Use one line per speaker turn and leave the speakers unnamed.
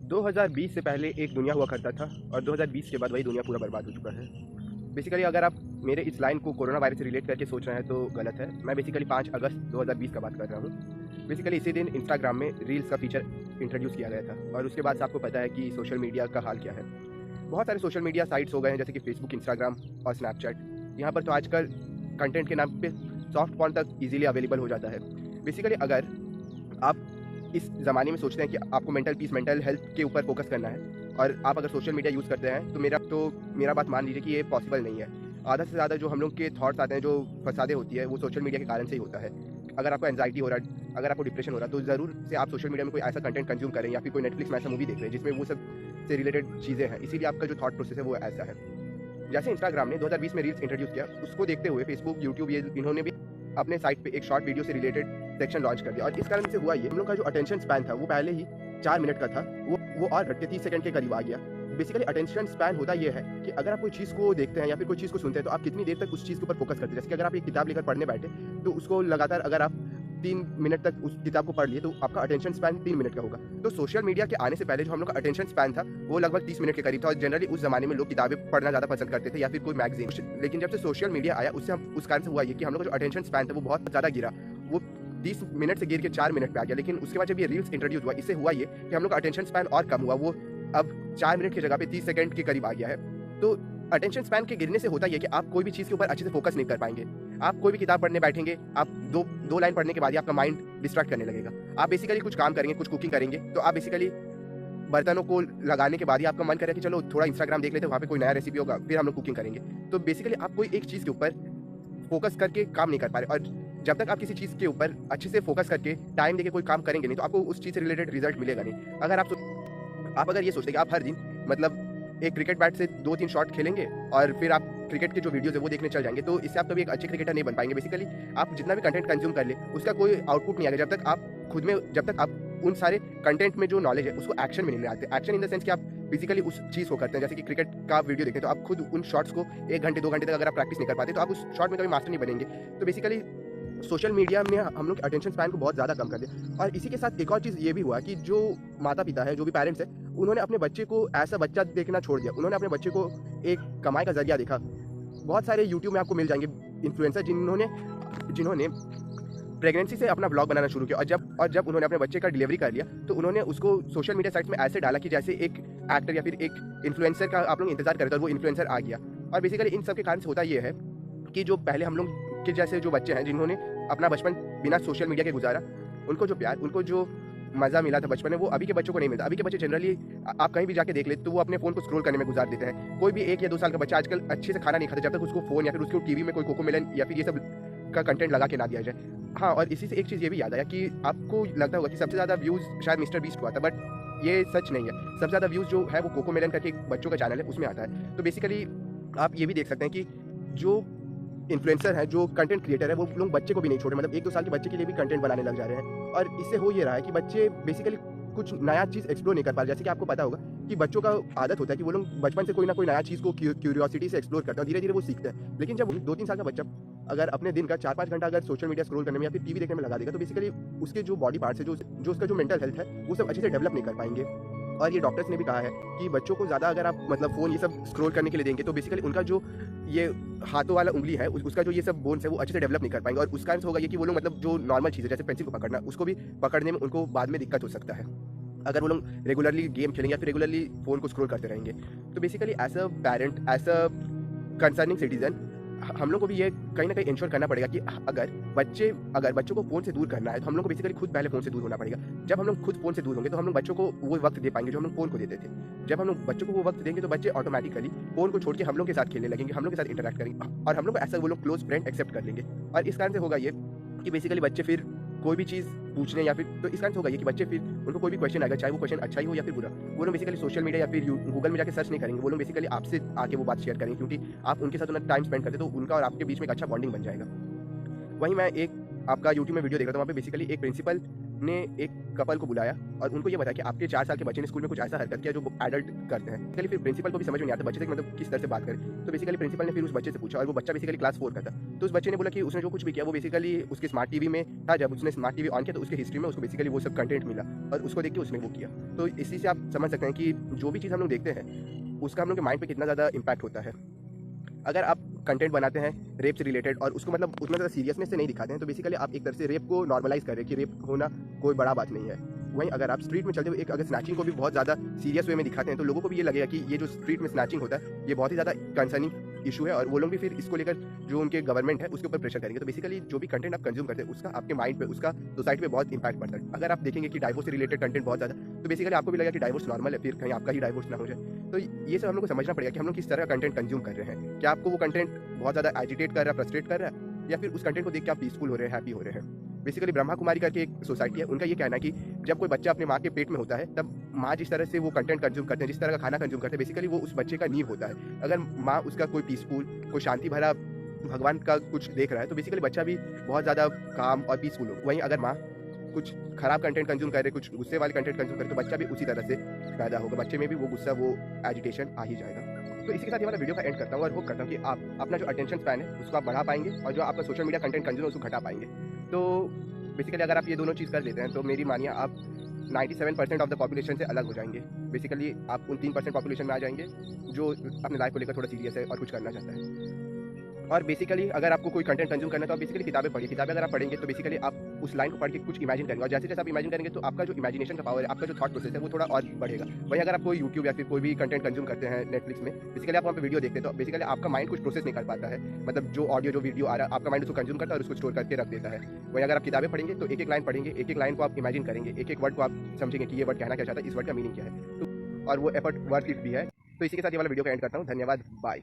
2020 से पहले एक दुनिया हुआ करता था और 2020 के बाद वही दुनिया पूरा बर्बाद हो चुका है। बेसिकली अगर आप मेरे इस लाइन को कोरोना वायरस से रिलेट करके सोच रहे हैं तो गलत है। मैं बेसिकली 5 अगस्त 2020 का बात कर रहा हूँ। बेसिकली इसी दिन इंस्टाग्राम में रील्स का फीचर इंट्रोड्यूस किया गया था और उसके बाद से आपको पता है कि सोशल मीडिया का हाल क्या है। बहुत सारे सोशल मीडिया साइट्स हो गए हैं जैसे कि फेसबुक, इंस्टाग्राम और स्नैपचैट। यहाँ पर तो आजकल कंटेंट के नाम पे सॉफ्ट पॉर्न तक ईजिली अवेलेबल हो जाता है। बेसिकली अगर आप इस ज़माने में सोचते हैं कि आपको मेंटल पीस, मेंटल हेल्थ के ऊपर फोकस करना है और आप अगर सोशल मीडिया यूज़ करते हैं तो मेरा बात मान लीजिए कि ये पॉसिबल नहीं है। आधा से ज़्यादा जो हम लोग के थॉट्स आते हैं, जो फसादे होती है, वो सोशल मीडिया के कारण से ही होता है। अगर आपको एंजाइटी हो रहा है, अगर आपको डिप्रेशन हो रहा है, तो ज़रूर से आप सोशल मीडिया में कोई ऐसा कंटेंट कंज्यूम करें या फिर कोई नेटफ्लिक्स में ऐसा मूवी देख रहे हैं जिसमें वो सब से रिलेटेड चीज़ें हैं। इसीलिए आपका जो थॉट प्रोसेस है वो ऐसा है। जैसे इंस्टाग्राम ने 2020 में रील्स इंट्रोड्यूस किया, उसको देखते हुए फेसबुक, यूट्यूब, ये इन्होंने भी अपने साइट पे एक शॉर्ट वीडियो से रिलेटेड सेक्शन लॉन्च कर दिया और इस कारण से हुआ ये, हम लोग का जो अटेंशन स्पैन था वो पहले ही 4 मिनट का था, वो और घट के 30 सेकंड के करीब आ गया। बेसिकली अटेंशन स्पैन होता ये है कि अगर आप कोई चीज़ को देखते हैं या फिर कोई चीज़ को सुनते हैं तो आप कितनी देर तक उस चीज़ के ऊपर फोकस करते हैं। जैसे कि अगर आप एक किताब लेकर पढ़ने बैठे तो उसको लगातार अगर आप 3 मिनट तक उस किताब को पढ़ लिए तो आपका अटेंशन स्पैन 3 मिनट का होगा। तो सोशल मीडिया के आने से पहले जो हम लोग का अटेंशन स्पैन था वो लगभग 30 मिनट के करीब था और जनरली उस ज़माने में लोग किताबें पढ़ना ज़्यादा पसंद करते थे या फिर कोई मैगजीन। लेकिन जब से सोशल मीडिया आया उस कारण से हुआ ये कि हम लोग का जो अटेंशन स्पैन था वो बहुत ज़्यादा गिरा। वो 30 मिनट से गिर के 4 मिनट पे आ गया। लेकिन उसके बाद जब ये रील्स इंट्रोड्यूस हुआ, इससे हुआ ये कि हम लोग का अटेंशन स्पैन और कम हुआ। वो अब 4 मिनट की जगह पे 30 सेकंड के करीब आ गया है। तो अटेंशन स्पैन के गिरने से होता ये कि आप कोई भी चीज़ के ऊपर अच्छे से फोकस नहीं कर पाएंगे। आप कोई भी किताब पढ़ने बैठेंगे, आप दो लाइन पढ़ने के बाद ही आपका माइंड डिस्ट्रैक्ट करने लगेगा। आप बेसिकली कुछ काम करेंगे, कुछ कुकिंग करेंगे, तो आप बेसिकली बर्तनों को लगाने के बाद ही आपका मन करेगा कि चलो थोड़ा इंस्टाग्राम देख लेते हैं, वहाँ पे कोई नया रेसिपी होगा, फिर हम लोग कुकिंग करेंगे। तो बेसिकली आप कोई एक चीज़ के ऊपर फोकस करके काम नहीं कर पा रहे और जब तक आप किसी चीज़ के ऊपर अच्छे से फोकस करके टाइम देके कोई काम करेंगे नहीं तो आपको उस चीज़ से रिलेटेड रिजल्ट मिलेगा नहीं। अगर आप अगर ये सोचते हैं कि आप हर दिन मतलब एक क्रिकेट बैट से 2-3 शॉट खेलेंगे और फिर आप क्रिकेट के जो वीडियोज़ है वो देखने चल जाएंगे, तो इससे आप कभी एक अच्छे क्रिकेटर नहीं बन पाएंगे। बेसिकली आप जितना भी कंटेंट कंज्यूम कर ले उसका कोई आउटपुट नहीं आएगा जब तक आप उन सारे कंटेंट में जो नॉलेज है उसको एक्शन में नहीं लाते। एक्शन इन द सेंस कि आप फिजिकली उस चीज़ को करते हैं। जैसे कि क्रिकेट का वीडियो देखें तो आप खुद उन शॉट्स को 1 घंटे 2 घंटे तक अगर आप प्रैक्टिस नहीं कर पाते तो आप उस शॉट में कभी मास्टर नहीं बनेंगे। तो बेसिकली सोशल मीडिया में हम लोग अटेंशन स्पैन को बहुत ज़्यादा कम कर दिया। और इसी के साथ एक और चीज़ ये भी हुआ कि जो माता पिता है, जो भी पेरेंट्स है, उन्होंने अपने बच्चे को ऐसा बच्चा देखना छोड़ दिया। उन्होंने अपने बच्चे को एक कमाई का जरिया देखा। बहुत सारे यूट्यूब में आपको मिल जाएंगे इन्फ्लुएंसर जिन्होंने प्रेगनेंसी से अपना ब्लॉग बनाना शुरू किया और जब उन्होंने अपने बच्चे का डिलीवरी कर लिया तो उन्होंने उसको सोशल मीडिया साइट्स में ऐसे डाला कि जैसे एक एक्टर या फिर एक इन्फ्लुएंसर का आप लोग इंतजार कर रहे थे और वो इन्फ्लुएंसर आ गया। और बेसिकली इन सब के कारण से होता ये है कि जो पहले हम लोग के जैसे जो बच्चे हैं जिन्होंने अपना बचपन बिना सोशल मीडिया के गुजारा, उनको जो प्यार, उनको जो मज़ा मिला था बचपन में, वो अभी के बच्चों को नहीं मिलता। अभी के बच्चे जनरली आप कहीं भी जाके देख ले तो वो अपने फ़ोन को स्क्रॉल करने में गुजार देते हैं। कोई भी 1 या 2 साल का बच्चा आजकल अच्छे से खाना नहीं खाता जब तक उसको फ़ोन या फिर उसको टीवी में कोई कोकोमेलन या फिर ये सब का कंटेंट लगा के ना दिया जाए। हाँ, और इसी से एक चीज़ ये भी याद आया कि आपको लगता होगा कि सबसे ज़्यादा व्यूज़ शायद मिस्टर बीस्ट को आता है, बट ये सच नहीं है। सबसे ज़्यादा व्यूज़ जो है वो कोकोमेलन करके एक बच्चों का चैनल है उसमें आता है। तो बेसिकली आप ये भी देख सकते हैं कि जो इन्फ्लुएंसर है, जो कंटेंट क्रिएटर है, वो लोग बच्चे को भी नहीं छोड़ रहे। मतलब 1-2 साल के बच्चे के लिए भी कंटेंट बनाने लग जा रहे हैं और इससे हो ये रहा है कि बच्चे बेसिकली कुछ नया चीज़ एक्सप्लोर नहीं कर पा रहे। जैसे कि आपको पता होगा कि बच्चों का आदत होता है कि वो लोग बचपन से कोई ना कोई नया चीज़ को क्यूरियोसिटी से एक्सप्लोर करते हैं और धीरे-धीरे वो सीखते हैं। लेकिन जब 2-3 साल का बच्चा अगर अपने दिन का 4-5 घंटा अगर सोशल मीडिया स्क्रॉल करने में या फिर टीवी देखने में लगा देगा तो बेसिकली उसके जो बॉडी पार्ट्स है, जो उसका जो मेंटल हेल्थ है, वो सब अच्छे से डेवलप नहीं कर पाएंगे। और ये डॉक्टर्स ने भी कहा है कि बच्चों को ज़्यादा अगर आप मतलब फ़ोन ये सब स्क्रॉल करने के लिए देंगे तो बेसिकली उनका जो ये हाथों वाला उंगली है उसका जो ये सब बोन्स है वो अच्छे से डेवलप नहीं कर पाएंगे और उसका होगा ये कि वो लोग मतलब जो नॉर्मल चीज़ है जैसे पेंसिल को पकड़ना, उसको भी पकड़ने में उनको बाद में दिक्कत हो सकता है अगर वो लोग रेगुलरली गेम खेलेंगे या फिर रेगुलरली फ़ोन को स्क्रॉल करते रहेंगे। तो basically as a parent, as a concerning citizen, हम लोग को भी ये कहीं ना कहीं इंश्योर करना पड़ेगा कि अगर बच्चों को फ़ोन से दूर करना है तो हम लोग को बेसिकली खुद पहले फ़ोन से दूर होना पड़ेगा। जब हम लोग खुद फ़ोन से दूर होंगे तो हम लोग बच्चों को वो वक्त दे पाएंगे जो हम लोग फ़ोन को देते थे। जब हम लोग बच्चों को वो वक्त देंगे तो बच्चे ऑटोमेटिकली फ़ोन को छोड़ के हम लोग के साथ खेलने लगेंगे, हम लोग के साथ इंटरेक्ट करेंगे और हम लोग को ऐसा वो लोग क्लोज फ्रेंड एक्सेप्ट कर लेंगे। और इस कारण से होगा ये कि बेसिकली बच्चे फिर कोई भी चीज़ पूछने या फिर तो इस कारण से होगा ये कि बच्चे फिर उनको कोई भी क्वेश्चन आएगा, चाहे वो क्वेश्चन अच्छा ही हो या फिर बुरा, वो लोग बेसिकली सोशल मीडिया या फिर गूगल में जाके सर्च नहीं करेंगे। वो लोग बेसिकली आपसे आके वो बात शेयर करेंगे क्योंकि आप उनके साथ उतना टाइम स्पेंड करते तो उनका और आपके बीच में एक अच्छा बॉन्डिंग बन जाएगा। वहीं मैं एक आपका यूट्यूब में वीडियो देख रहा था, वहाँ पे बेसिकली एक प्रिंसिपल ने एक कपल को बुलाया और उनको ये बताया कि आपके 4 साल के बच्चे ने स्कूल में कुछ ऐसा हरकत किया जो एडल्ट करते हैं। बेसिकली फिर प्रिंसिपल को भी समझ में नहीं आता बच्चे से मतलब किस तरह से बात करें। तो बेसिकली प्रिंसिपल ने फिर उस बच्चे से पूछा और वो बच्चा बेसिकली क्लास 4 का था। तो उस बच्चे ने बोला कि उसने जो कुछ भी किया वो बेसिकली उसके स्मार्ट टीवी में था। जब उसने स्मार्ट टीवी ऑन किया तो उसके हिस्ट्री में उसको बेसिकली वो सब कंटेंट मिला और उसको देख के उसने वो किया। तो इसी से आप समझ सकते हैं कि जो भी चीज़ हम लोग देखते हैं उसका हम लोग के माइंड पे कितना ज़्यादा इम्पैक्ट होता है। अगर आप कंटेंट बनाते हैं रेप से रिलेटेड और उसको मतलब उतना ज़्यादा सीरियसनेस से नहीं दिखाते हैं तो बेसिकली आप एक तरह से रेप को नॉर्मलाइज कर रहे हैं कि रेप होना कोई बड़ा बात नहीं है। वहीं अगर आप स्ट्रीट में चलते हुए एक अगर स्नैचिंग को भी बहुत ज़्यादा सीरियस वे में दिखाते हैं तो लोगों को भी ये लगेगा कि ये जो स्ट्रीट में स्नैचिंग होता है ये बहुत ही ज़्यादा कंसर्निंग इशू है और वो लोग भी फिर इसको लेकर जो उनके गवर्नमेंट है उसके ऊपर प्रेशर करेंगे। तो बेसिकली जो भी कंटेंट आप कंज्यूम करते हैं उसका आपके माइंड पे उसका सोसाइटी पे बहुत इंपैक्ट पड़ता है। अगर आप देखेंगे कि डाइवोर्स से रिलेटेड कंटेंट बहुत ज़्यादा तो बेसिकली आपको भी लगेगा कि डाइवोर्स नॉर्मल है, फिर कहीं आपका ही डाइवोर्स ना हो जाए। तो ये सब हम लोग को समझना पड़ेगा कि हम लोग किस तरह का कंटेंट कंज्यूम कर रहे हैं। क्या आपको वो कंटेंट बहुत ज़्यादा एजिटेट कर रहा है, फ्रस्ट्रेट कर रहा है, या फिर उस कंटेंट को देख के आप पीसफुल हो रहे हैं, हैप्पी हो रहे हैं। बेसिकली ब्रह्मा कुमारी करके एक सोसाइटी है, उनका ये कहना है कि जब कोई बच्चा अपने माँ के पेट में होता है तब माँ जिस तरह से वो कंटेंट कंज्यूम करते हैं, जिस तरह का खाना कंज्यूम करते हैं, बेसिकली वो उस बच्चे का नींव होता है। अगर माँ उसका कोई पीसफुल, कोई शांति भरा भगवान का कुछ देख रहा है तो बेसिकली बच्चा भी बहुत ज़्यादा काम और पीसफुल हो। वहीं अगर माँ कुछ खराब कंटेंट कंज्यूम कर रहे, कुछ गुस्से वाले कंटेंट कंज्यूम करे तो बच्चा भी उसी तरह से पैदा होगा, बच्चे में भी वो गुस्सा, वो एजिटेशन आ ही जाएगा। तो इसी के साथ ये वाला वीडियो का एंड करता हूँ और होप करता हूँ कि आप अपना जो अटेंशन स्पैन है उसको आप बढ़ा पाएंगे और जो आपका सोशल मीडिया कंटेंट कंज्यूम है उसको घटा पाएंगे। तो बेसिकली अगर आप ये दोनों चीज़ कर लेते हैं तो मेरी मानिए आप 97% ऑफ द पॉपुलेशन से अलग हो जाएंगे। बेसिकली आप उन 3% पॉपुलेशन में आ जाएंगे जो अपने लाइफ को लेकर थोड़ा सीरियस है और कुछ करना चाहता है। और बेसिकली अगर आपको कोई कंटेंट कंज्यूम करना है तो आप बेसिकली किताबें पढ़िए। किताबें अगर आप पढ़ेंगे तो बेसिकली आप उस लाइन को पढ़ के कुछ इमेजिन करेंगे और जैसे जैसे आप इमेजिन करेंगे तो आपका जो इमेजिनेशन का पावर है, आपका जो थॉट प्रोसेस है वो थोड़ा और बढ़ेगा। वहीं अगर आप कोई यूट्यूब या फिर कोई भी कंटेंट कंज्यूम करते हैं नेटफ्लिक्स में, बेसिकली आप वहाँ पे वीडियो देखते हैं तो बेसिकली आपका माइंड कुछ प्रोसेस नहीं कर पाता है। मतलब जो ऑडियो जो वीडियो आ रहा है आपका माइंड उसको कंज्यूम करता है और उसको स्टोर करके रख देता है। वहीं अगर आप किताबें पढ़ेंगे तो एक एक लाइन पढ़ेंगे, एक एक लाइन को आप इमेजिन करेंगे, एक एक वर्ड को आप समझेंगे कि ये वर्ड कहना क्या चाहता है, इस वर्ड का मीनिंग क्या है। तो और वो एफर्ट वर्थ इट भी है। तो इसी के साथ ये वाला वीडियो का एंड करता हूँ। धन्यवाद, बाय।